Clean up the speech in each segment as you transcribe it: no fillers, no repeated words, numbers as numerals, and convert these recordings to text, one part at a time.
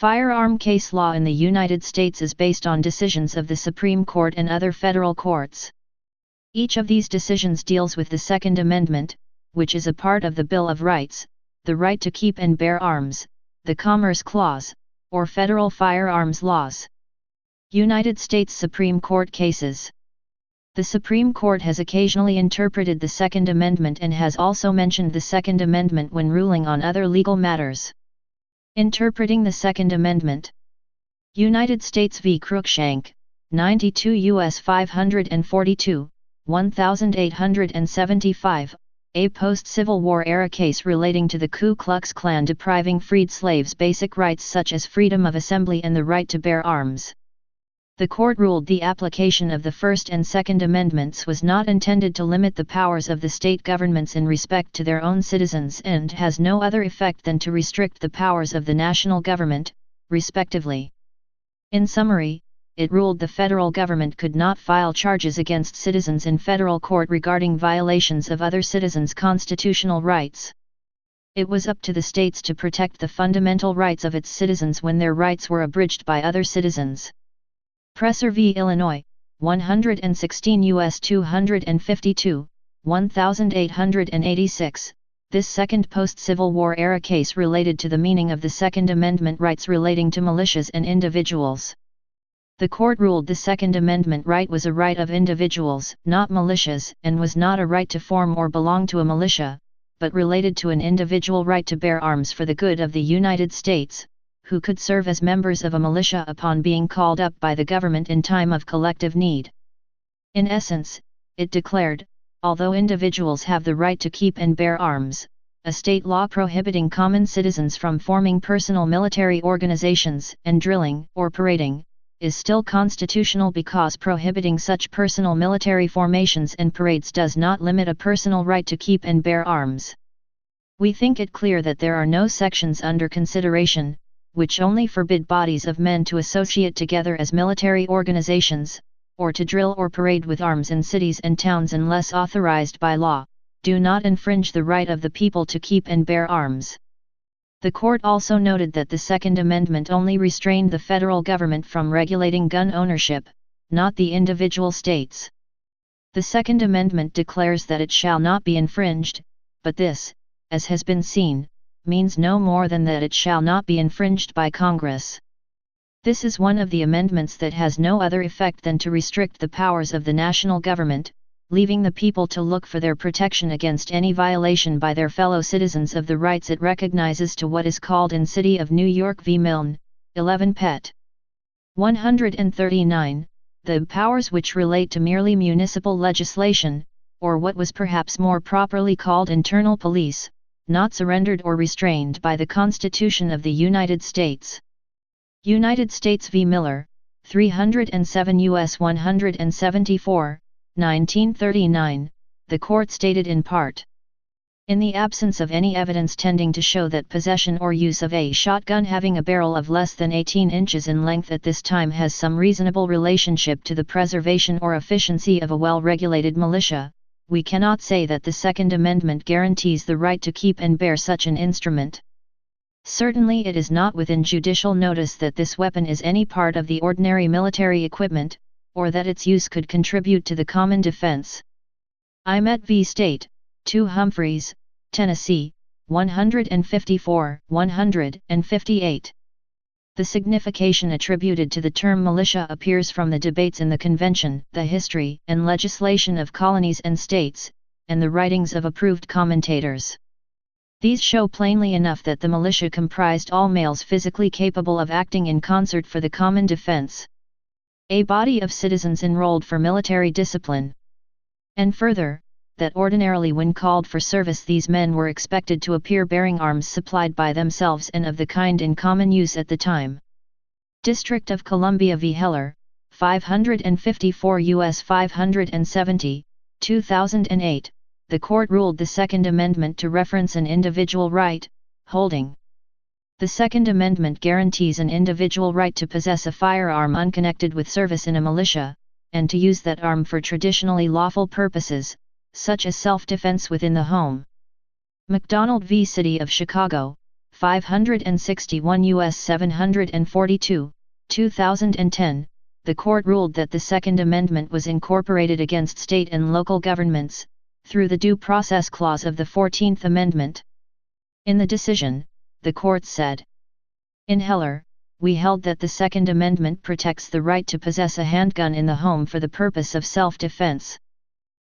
Firearm case law in the United States is based on decisions of the Supreme Court and other federal courts. Each of these decisions deals with the Second Amendment, which is a part of the Bill of Rights, the right to keep and bear arms, the Commerce Clause, or federal firearms laws. United States Supreme Court cases. The Supreme Court has occasionally interpreted the Second Amendment and has also mentioned the Second Amendment when ruling on other legal matters. Interpreting the Second Amendment. United States v. Cruikshank, 92 U.S. 542, 1875, a post-Civil War era case relating to the Ku Klux Klan depriving freed slaves basic rights such as freedom of assembly and the right to bear arms. The court ruled the application of the First and Second Amendments was not intended to limit the powers of the state governments in respect to their own citizens and has no other effect than to restrict the powers of the national government, respectively. In summary, it ruled the federal government could not file charges against citizens in federal court regarding violations of other citizens' constitutional rights. It was up to the states to protect the fundamental rights of its citizens when their rights were abridged by other citizens. Presser v. Illinois, 116 U.S. 252, 1886, this second post-Civil War era case related to the meaning of the Second Amendment rights relating to militias and individuals. The court ruled the Second Amendment right was a right of individuals, not militias, and was not a right to form or belong to a militia, but related to an individual right to bear arms for the good of the United States, who could serve as members of a militia upon being called up by the government in time of collective need. In essence, it declared, although individuals have the right to keep and bear arms, a state law prohibiting common citizens from forming personal military organizations and drilling or parading, is still constitutional because prohibiting such personal military formations and parades does not limit a personal right to keep and bear arms. We think it clear that there are no sections under consideration, which only forbid bodies of men to associate together as military organizations, or to drill or parade with arms in cities and towns unless authorized by law, do not infringe the right of the people to keep and bear arms. The court also noted that the Second Amendment only restrained the federal government from regulating gun ownership, not the individual states. The Second Amendment declares that it shall not be infringed, but this, as has been seen, means no more than that it shall not be infringed by Congress. This is one of the amendments that has no other effect than to restrict the powers of the national government, leaving the people to look for their protection against any violation by their fellow citizens of the rights it recognizes to what is called in City of New York v. Milne, 11 Pet. 139, the powers which relate to merely municipal legislation, or what was perhaps more properly called internal police, not surrendered or restrained by the Constitution of the United States. United States v. Miller, 307 U.S. 174, 1939, the court stated in part, in the absence of any evidence tending to show that possession or use of a shotgun having a barrel of less than 18 inches in length at this time has some reasonable relationship to the preservation or efficiency of a well-regulated militia, we cannot say that the Second Amendment guarantees the right to keep and bear such an instrument. Certainly it is not within judicial notice that this weapon is any part of the ordinary military equipment, or that its use could contribute to the common defense. Imet v. State, 2 Humphreys, Tennessee, 154, 158. The signification attributed to the term militia appears from the debates in the Convention, the history and legislation of colonies and states, and the writings of approved commentators. These show plainly enough that the militia comprised all males physically capable of acting in concert for the common defense. A body of citizens enrolled for military discipline. And further, that ordinarily when called for service these men were expected to appear bearing arms supplied by themselves and of the kind in common use at the time. District of Columbia v. Heller, 554 U.S. 570, 2008, the court ruled the Second Amendment to reference an individual right, holding. The Second Amendment guarantees an individual right to possess a firearm unconnected with service in a militia, and to use that arm for traditionally lawful purposes, such as self-defense within the home. McDonald v. City of Chicago, 561 U.S. 742, 2010, the court ruled that the Second Amendment was incorporated against state and local governments, through the Due Process Clause of the 14th Amendment. In the decision, the court said, "In Heller, we held that the Second Amendment protects the right to possess a handgun in the home for the purpose of self-defense.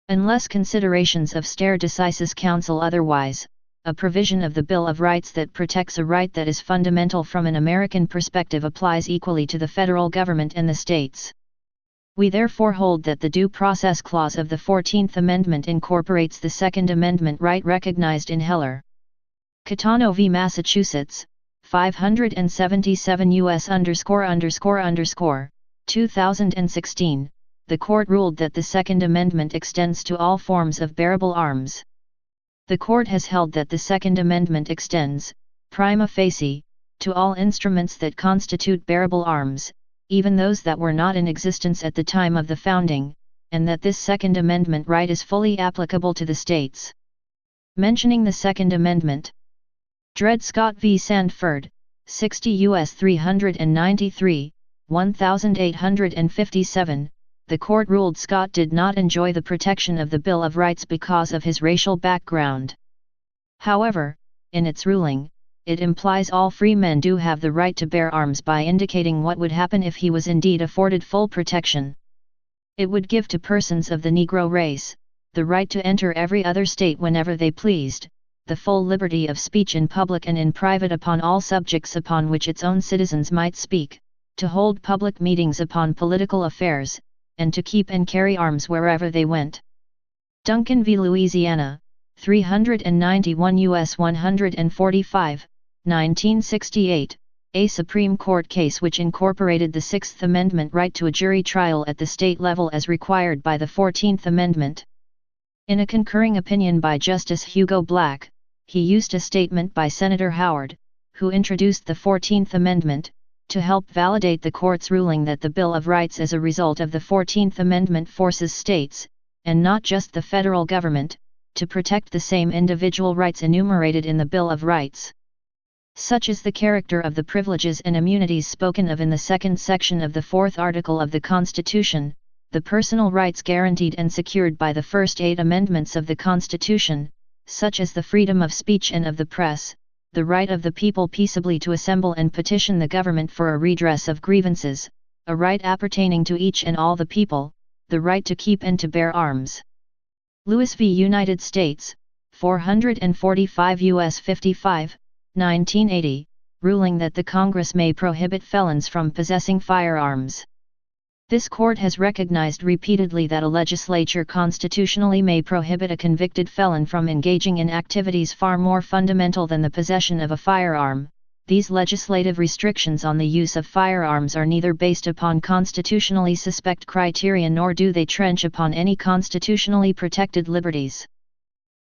Unless considerations of stare decisis counsel otherwise, a provision of the Bill of Rights that protects a right that is fundamental from an American perspective applies equally to the federal government and the states. We therefore hold that the Due Process Clause of the 14th Amendment incorporates the Second Amendment right recognized in Heller." Catano v. Massachusetts, 577 U.S. ____, 2016, the court ruled that the Second Amendment extends to all forms of bearable arms. The court has held that the Second Amendment extends, prima facie, to all instruments that constitute bearable arms, even those that were not in existence at the time of the founding, and that this Second Amendment right is fully applicable to the states. Mentioning the Second Amendment, Dred Scott v. Sandford, 60 U.S. 393, 1857, the court ruled Scott did not enjoy the protection of the Bill of Rights because of his racial background. However, in its ruling, it implies all free men do have the right to bear arms by indicating what would happen if he was indeed afforded full protection. It would give to persons of the Negro race, the right to enter every other state whenever they pleased, the full liberty of speech in public and in private upon all subjects upon which its own citizens might speak, to hold public meetings upon political affairs, and to keep and carry arms wherever they went. Duncan v. Louisiana, 391 U.S. 145, 1968, a Supreme Court case which incorporated the Sixth Amendment right to a jury trial at the state level as required by the 14th Amendment. In a concurring opinion by Justice Hugo Black, he used a statement by Senator Howard, who introduced the 14th Amendment, to help validate the court's ruling that the Bill of Rights as a result of the 14th Amendment forces states, and not just the federal government, to protect the same individual rights enumerated in the Bill of Rights. Such is the character of the privileges and immunities spoken of in the second section of the fourth article of the Constitution, the personal rights guaranteed and secured by the first 8 amendments of the Constitution, such as the freedom of speech and of the press, the right of the people peaceably to assemble and petition the government for a redress of grievances, a right appertaining to each and all the people, the right to keep and to bear arms. Lewis v. United States, 445 U.S. 55, 1980, ruling that the Congress may prohibit felons from possessing firearms. This court has recognized repeatedly that a legislature constitutionally may prohibit a convicted felon from engaging in activities far more fundamental than the possession of a firearm. These legislative restrictions on the use of firearms are neither based upon constitutionally suspect criteria nor do they trench upon any constitutionally protected liberties.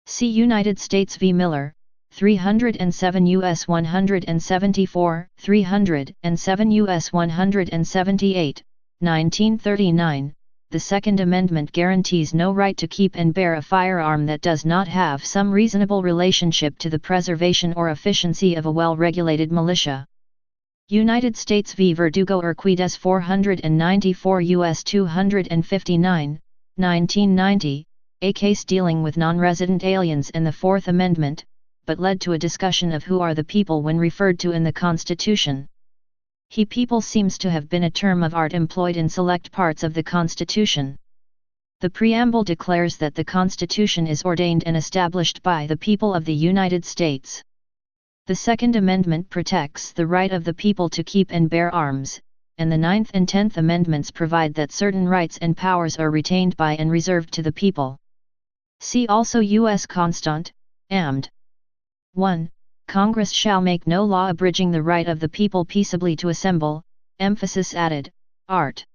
See United States v. Miller, 307 U.S. 174, 307 U.S. 178, 1939, the Second Amendment guarantees no right to keep and bear a firearm that does not have some reasonable relationship to the preservation or efficiency of a well-regulated militia. United States v. Verdugo Urquidez 494 U.S. 259, 1990, a case dealing with non-resident aliens and the Fourth Amendment, but led to a discussion of who are the people when referred to in the Constitution. He people seems to have been a term of art employed in select parts of the Constitution. The preamble declares that the Constitution is ordained and established by the people of the United States. The Second Amendment protects the right of the people to keep and bear arms, and the Ninth and Tenth Amendments provide that certain rights and powers are retained by and reserved to the people. See also U.S. Constant, Amd. 1. Congress shall make no law abridging the right of the people peaceably to assemble, emphasis added, art.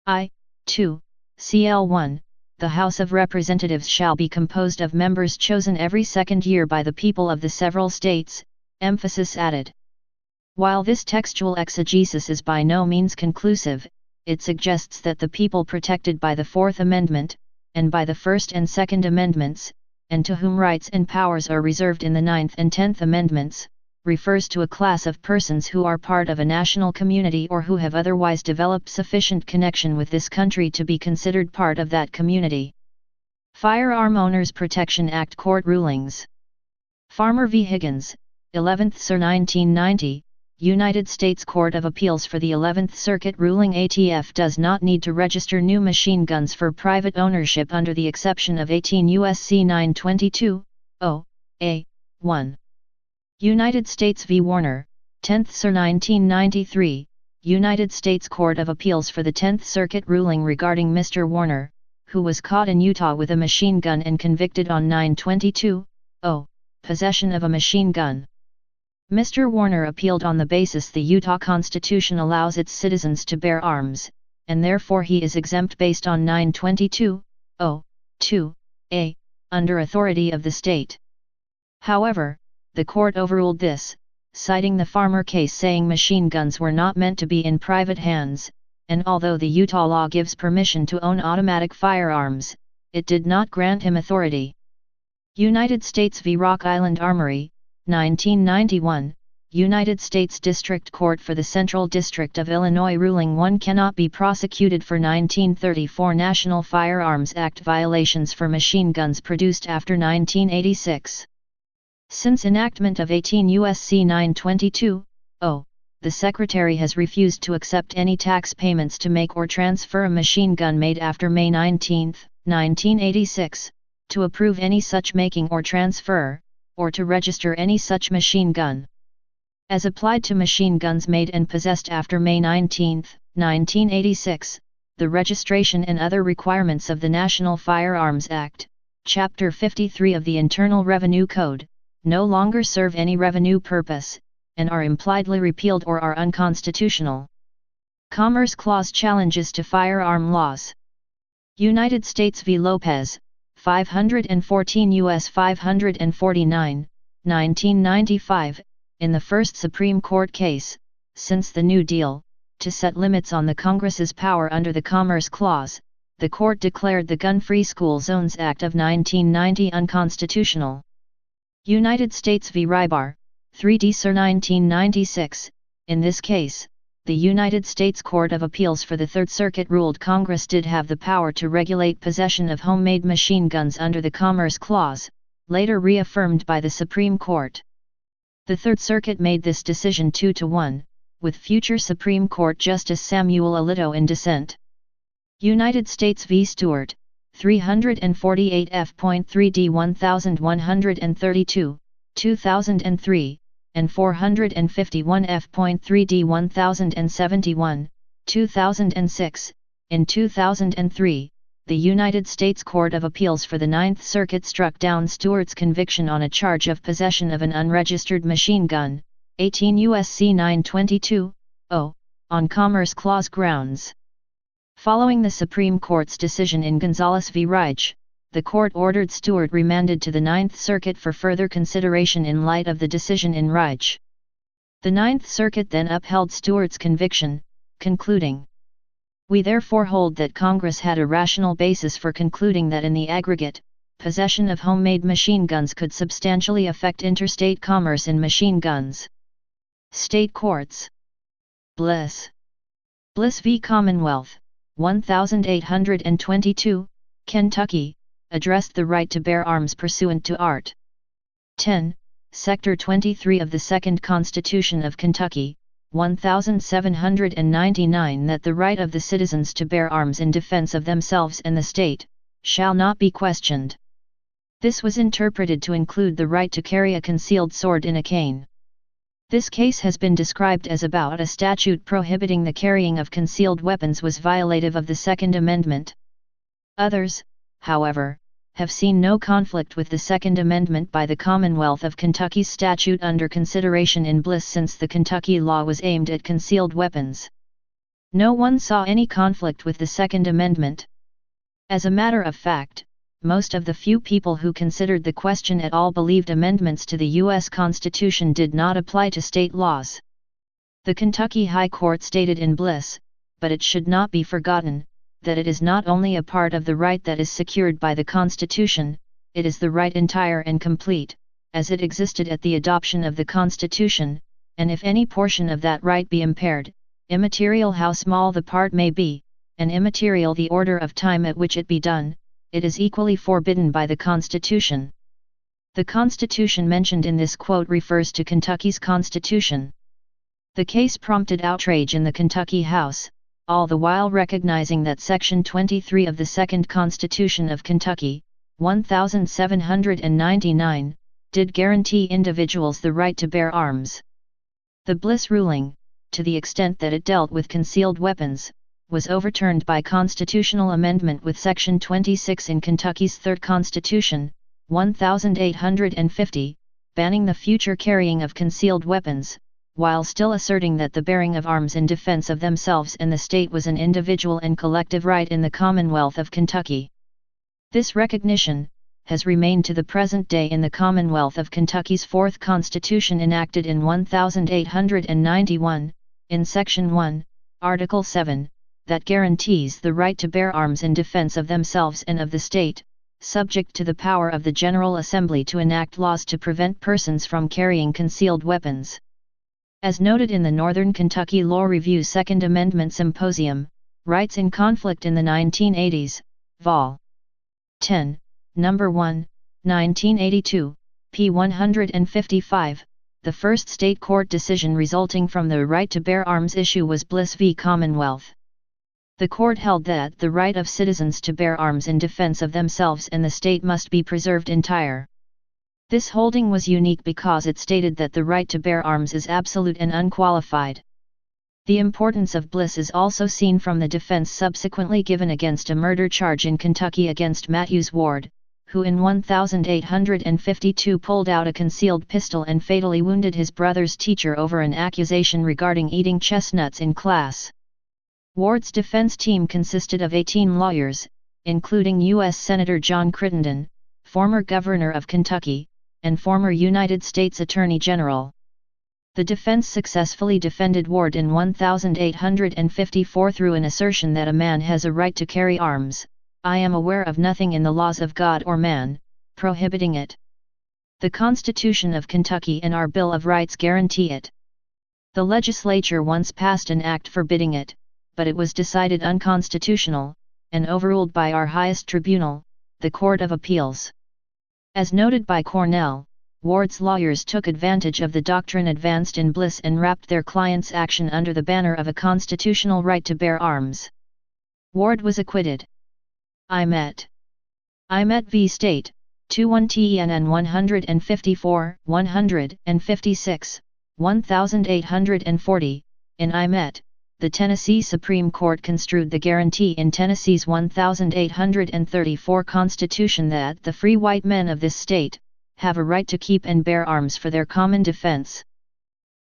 I. 2. CL 1. The House of Representatives shall be composed of members chosen every second year by the people of the several states, emphasis added. While this textual exegesis is by no means conclusive, it suggests that the people protected by the Fourth Amendment, and by the First and Second Amendments, and to whom rights and powers are reserved in the Ninth and Tenth Amendments, refers to a class of persons who are part of a national community or who have otherwise developed sufficient connection with this country to be considered part of that community. Firearm Owners Protection Act Court Rulings. Farmer v. Higgins, 11th Sir 1990, United States Court of Appeals for the 11th Circuit ruling ATF does not need to register new machine guns for private ownership under the exception of 18 U.S.C. 922, a. 1. United States v. Warner, 10th Sir 1993, United States Court of Appeals for the 10th Circuit ruling regarding Mr. Warner, who was caught in Utah with a machine gun and convicted on 922, possession of a machine gun. Mr. Warner appealed on the basis the Utah Constitution allows its citizens to bear arms, and therefore he is exempt based on 922, 2a, under authority of the state. However, the court overruled this, citing the Farmer case saying machine guns were not meant to be in private hands, and although the Utah law gives permission to own automatic firearms, it did not grant him authority. United States v. Rock Island Armory, 1991, United States District Court for the Central District of Illinois ruling one cannot be prosecuted for 1934 National Firearms Act violations for machine guns produced after 1986. Since enactment of 18 U.S.C. 922, the Secretary has refused to accept any tax payments to make or transfer a machine gun made after May 19, 1986, to approve any such making or transfer, or to register any such machine gun. As applied to machine guns made and possessed after May 19, 1986, the registration and other requirements of the National Firearms Act, Chapter 53 of the Internal Revenue Code, no longer serve any revenue purpose, and are impliedly repealed or are unconstitutional. Commerce Clause challenges to firearm laws. United States v. Lopez, 514 U.S. 549, 1995, in the first Supreme Court case, since the New Deal, to set limits on the Congress's power under the Commerce Clause, the court declared the Gun-Free School Zones Act of 1990 unconstitutional. United States v. Rybar, 3D Sir 1996, in this case, the United States Court of Appeals for the Third Circuit ruled Congress did have the power to regulate possession of homemade machine guns under the Commerce Clause, later reaffirmed by the Supreme Court. The Third Circuit made this decision 2-1, with future Supreme Court Justice Samuel Alito in dissent. United States v. Stewart, 348 F.3d 1132, 2003, and 451 F.3d 1071, 2006. In 2003, the United States Court of Appeals for the Ninth Circuit struck down Stewart's conviction on a charge of possession of an unregistered machine gun, 18 U.S.C. 922, on Commerce Clause grounds. Following the Supreme Court's decision in Gonzalez v. Reich, the court ordered Stewart remanded to the Ninth Circuit for further consideration in light of the decision in Reich. The Ninth Circuit then upheld Stewart's conviction, concluding, "We therefore hold that Congress had a rational basis for concluding that in the aggregate, possession of homemade machine guns could substantially affect interstate commerce in machine guns." State Courts. Bliss v. Commonwealth, 1822, Kentucky, addressed the right to bear arms pursuant to Art. 10, Sector 23 of the Second Constitution of Kentucky, 1799 that the right of the citizens to bear arms in defense of themselves and the state, shall not be questioned. This was interpreted to include the right to carry a concealed sword in a cane. This case has been described as about a statute prohibiting the carrying of concealed weapons was violative of the Second Amendment. Others, however, have seen no conflict with the Second Amendment by the Commonwealth of Kentucky's statute under consideration in Bliss, since the Kentucky law was aimed at concealed weapons. No one saw any conflict with the Second Amendment. As a matter of fact, most of the few people who considered the question at all believed amendments to the U.S. Constitution did not apply to state laws. The Kentucky High Court stated in Bliss, but it should not be forgotten, that it is not only a part of the right that is secured by the Constitution, it is the right entire and complete, as it existed at the adoption of the Constitution, and if any portion of that right be impaired, immaterial how small the part may be, and immaterial the order of time at which it be done, it is equally forbidden by the Constitution. The Constitution mentioned in this quote refers to Kentucky's Constitution. The case prompted outrage in the Kentucky House, all the while recognizing that Section 23 of the Second Constitution of Kentucky, 1799, did guarantee individuals the right to bear arms. The Bliss ruling, to the extent that it dealt with concealed weapons, was overturned by constitutional amendment with Section 26 in Kentucky's Third Constitution, 1850, banning the future carrying of concealed weapons, while still asserting that the bearing of arms in defense of themselves and the state was an individual and collective right in the Commonwealth of Kentucky. This recognition has remained to the present day in the Commonwealth of Kentucky's Fourth Constitution enacted in 1891, in Section 1, Article 7, that guarantees the right to bear arms in defense of themselves and of the state, subject to the power of the General Assembly to enact laws to prevent persons from carrying concealed weapons. As noted in the Northern Kentucky Law Review Second Amendment Symposium, Rights in Conflict in the 1980s, Vol. 10, No. 1, 1982, p. 155, the first state court decision resulting from the right to bear arms issue was Bliss v. Commonwealth. The court held that the right of citizens to bear arms in defense of themselves and the state must be preserved entire. This holding was unique because it stated that the right to bear arms is absolute and unqualified. The importance of Bliss is also seen from the defense subsequently given against a murder charge in Kentucky against Matthews Ward, who in 1852 pulled out a concealed pistol and fatally wounded his brother's teacher over an accusation regarding eating chestnuts in class. Ward's defense team consisted of 18 lawyers, including U.S. Senator John Crittenden, former governor of Kentucky, and former United States Attorney General. The defense successfully defended Ward in 1854 through an assertion that a man has a right to carry arms. I am aware of nothing in the laws of God or man, prohibiting it. The Constitution of Kentucky and our Bill of Rights guarantee it. The legislature once passed an act forbidding it, but it was decided unconstitutional, and overruled by our highest tribunal, the Court of Appeals. As noted by Cornell, Ward's lawyers took advantage of the doctrine advanced in Bliss and wrapped their client's action under the banner of a constitutional right to bear arms. Ward was acquitted. Imet v. State, 21 TNN 154, 156, 1840, in Imet, the Tennessee Supreme Court construed the guarantee in Tennessee's 1834 Constitution that the free white men of this state have a right to keep and bear arms for their common defense.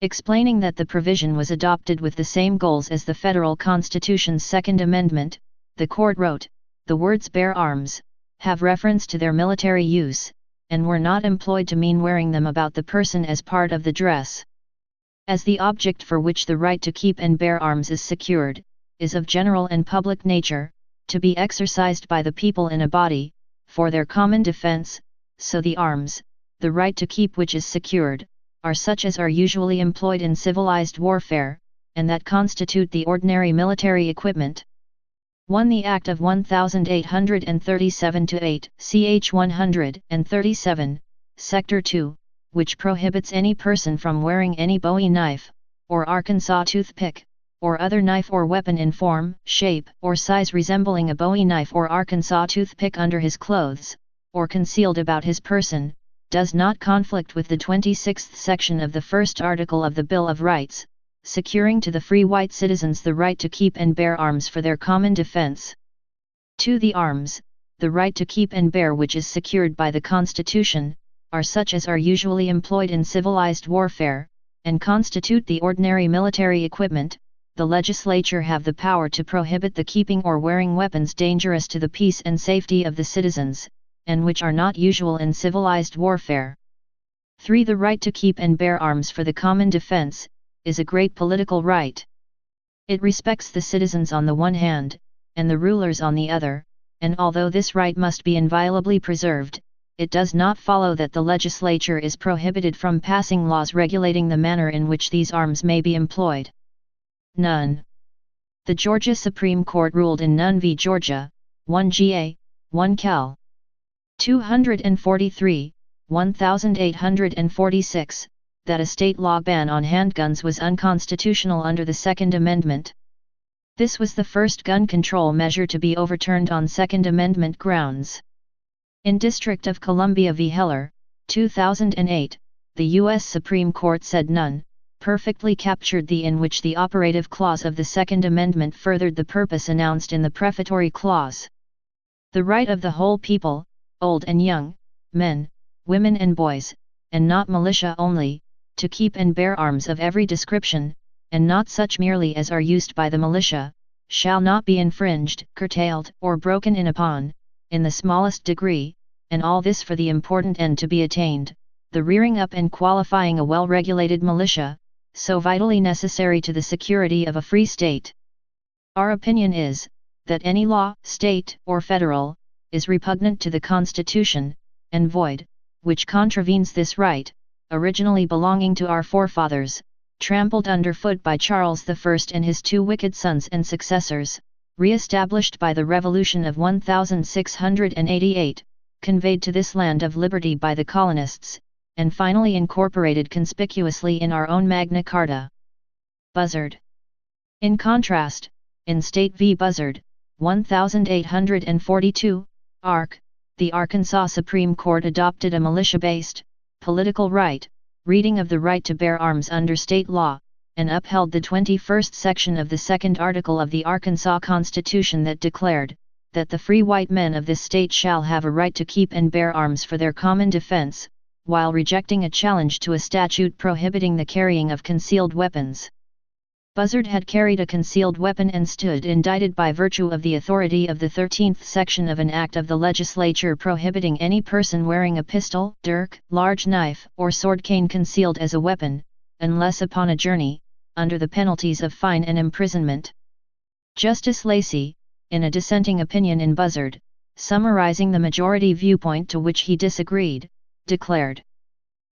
Explaining that the provision was adopted with the same goals as the federal Constitution's Second Amendment, the court wrote, "The words bear arms have reference to their military use, and were not employed to mean wearing them about the person as part of the dress. As the object for which the right to keep and bear arms is secured, is of general and public nature, to be exercised by the people in a body, for their common defense, so the arms, the right to keep which is secured, are such as are usually employed in civilized warfare, and that constitute the ordinary military equipment." 1. The Act of 1837-8, ch. 137, Sector 2, which prohibits any person from wearing any Bowie knife, or Arkansas toothpick, or other knife or weapon in form, shape, or size resembling a Bowie knife or Arkansas toothpick under his clothes, or concealed about his person, does not conflict with the 26th section of the first article of the Bill of Rights, securing to the free white citizens the right to keep and bear arms for their common defense. 2. The arms, the right to keep and bear which is secured by the Constitution, are such as are usually employed in civilized warfare, and constitute the ordinary military equipment. The legislature have the power to prohibit the keeping or wearing weapons dangerous to the peace and safety of the citizens, and which are not usual in civilized warfare. 3. The right to keep and bear arms for the common defense is a great political right. It respects the citizens on the one hand, and the rulers on the other, and although this right must be inviolably preserved, it does not follow that the legislature is prohibited from passing laws regulating the manner in which these arms may be employed. None. The Georgia Supreme Court ruled in Nunn v. Georgia, 1 GA, 1 Cal. 243, 1846, that a state law ban on handguns was unconstitutional under the Second Amendment. This was the first gun control measure to be overturned on Second Amendment grounds. In District of Columbia v. Heller, 2008, the U.S. Supreme Court said none perfectly captured the in which the operative clause of the Second Amendment furthered the purpose announced in the prefatory clause. The right of the whole people, old and young, men, women and boys, and not militia only, to keep and bear arms of every description, and not such merely as are used by the militia, shall not be infringed, curtailed, or broken in upon, in the smallest degree, and all this for the important end to be attained, the rearing up and qualifying a well-regulated militia, so vitally necessary to the security of a free state. Our opinion is, that any law, state or federal, is repugnant to the Constitution, and void, which contravenes this right, originally belonging to our forefathers, trampled underfoot by Charles I and his two wicked sons and successors, re-established by the Revolution of 1688, conveyed to this land of liberty by the colonists, and finally incorporated conspicuously in our own Magna Carta. Buzzard. In contrast, in State v. Buzzard, 1842, Ark., the Arkansas Supreme Court adopted a militia-based, political right, reading of the right to bear arms under state law, and upheld the 21st section of the second article of the Arkansas Constitution that declared, that the free white men of this state shall have a right to keep and bear arms for their common defense, while rejecting a challenge to a statute prohibiting the carrying of concealed weapons. Buzzard had carried a concealed weapon and stood indicted by virtue of the authority of the 13th section of an act of the legislature prohibiting any person wearing a pistol, dirk, large knife, or sword cane concealed as a weapon, unless upon a journey, under the penalties of fine and imprisonment. Justice Lacey, in a dissenting opinion in Buzzard, summarizing the majority viewpoint to which he disagreed, declared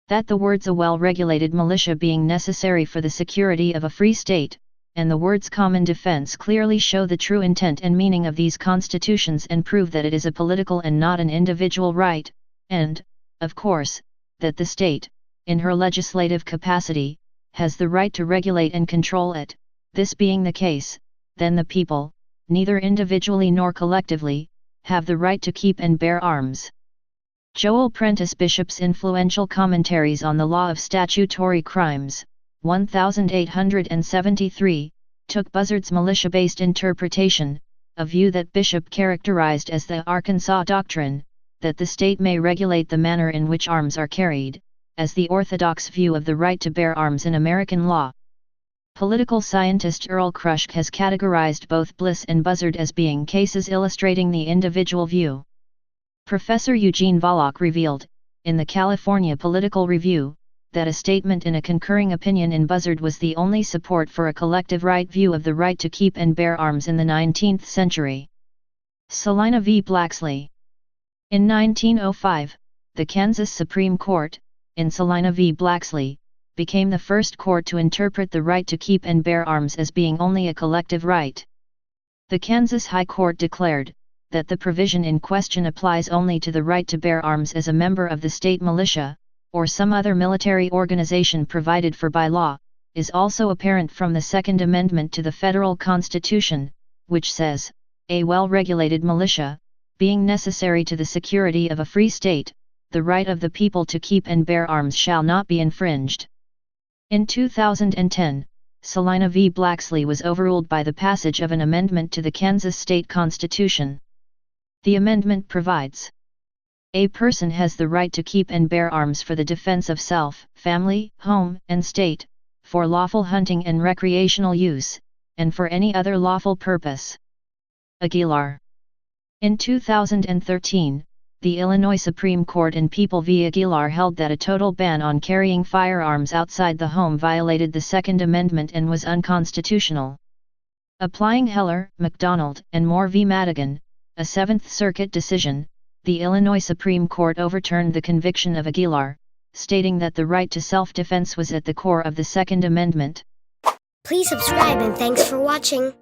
that the words a well-regulated militia being necessary for the security of a free state, and the words common defense clearly show the true intent and meaning of these constitutions and prove that it is a political and not an individual right, and, of course, that the state, in her legislative capacity, has the right to regulate and control it. This being the case, then the people, neither individually nor collectively, have the right to keep and bear arms. Joel Prentice Bishop's influential Commentaries on the Law of Statutory Crimes, 1873, took Buzzard's militia-based interpretation, a view that Bishop characterized as the Arkansas Doctrine, that the state may regulate the manner in which arms are carried, as the orthodox view of the right to bear arms in American law. Political scientist Earl Krushk has categorized both Bliss and Buzzard as being cases illustrating the individual view. Professor Eugene Volokh revealed, in the California Political Review, that a statement in a concurring opinion in Buzzard was the only support for a collective right view of the right to keep and bear arms in the 19th century. Salina v. Blaxley. In 1905, the Kansas Supreme Court, in Salina v. Blaxley, became the first court to interpret the right to keep and bear arms as being only a collective right. The Kansas High Court declared that the provision in question applies only to the right to bear arms as a member of the state militia, or some other military organization provided for by law, is also apparent from the Second Amendment to the Federal Constitution, which says, a well-regulated militia, being necessary to the security of a free state, the right of the people to keep and bear arms shall not be infringed. In 2010, Salina v. Blaxley was overruled by the passage of an amendment to the Kansas State Constitution. The amendment provides: a person has the right to keep and bear arms for the defense of self, family, home, and state, for lawful hunting and recreational use, and for any other lawful purpose. Aguilar. In 2013, the Illinois Supreme Court in People v. Aguilar held that a total ban on carrying firearms outside the home violated the Second Amendment and was unconstitutional. Applying Heller, McDonald, and Moore v. Madigan, a Seventh Circuit decision, the Illinois Supreme Court overturned the conviction of Aguilar, stating that the right to self-defense was at the core of the Second Amendment. Please subscribe and thanks for watching.